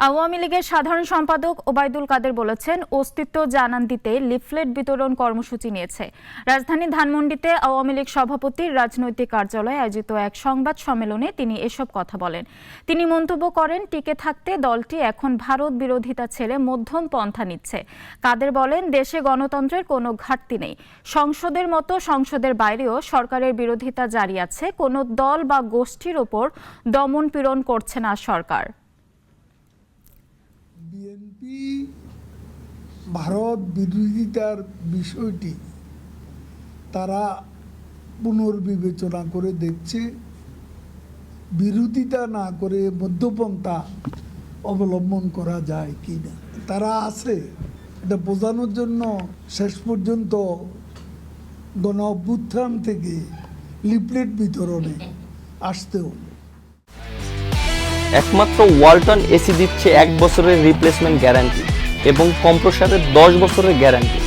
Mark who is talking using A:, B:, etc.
A: আওয়ামী লীগের সাধারণ সম্পাদক ওবায়দুল কাদের বলেছেন, অস্তিত্ব জানান দিতে লিফলেট বিতরণ কর্মসূচি নিয়েছে। রাজধানী ধানমন্ডিতে আওয়ামী লীগ সভাপতির রাজনৈতিক কার্যালয়ে আয়োজিত এক সংবাদ সম্মেলনে তিনি এসব কথা বলেন। তিনি মন্তব্য করেন, টিকে থাকতে দলটি এখন ভারত বিরোধিতা ছেড়ে মধ্যম পন্থা নিচ্ছে। কাদের বলেন, দেশে গণতন্ত্রের কোনো ঘাটতি নেই। সংসদের মতো সংসদের বাইরেও সরকারের বিরোধিতা জারি আছে। কোনো দল বা গোষ্ঠীর ওপর দমন পীড়ন করছে না সরকার।
B: বিএনপি ভারত বিরোধিতার বিষয়টি তারা পুনর্বিবেচনা করে দেখছে, বিরোধিতা না করে মধ্যপন্থা অবলম্বন করা যায় কি না। তারা আছে এটা বোঝানোর জন্য শেষ পর্যন্ত গণ অভ্যুত্থান থেকে লিফলেট বিতরণে আসতে হলো।
C: একমাত্র ওয়ালটন এসি দিচ্ছে 1 বছরের রিপ্লেসমেন্ট গ্যারান্টি এবং কম্প্রেসারের 10 বছরের গ্যারান্টি।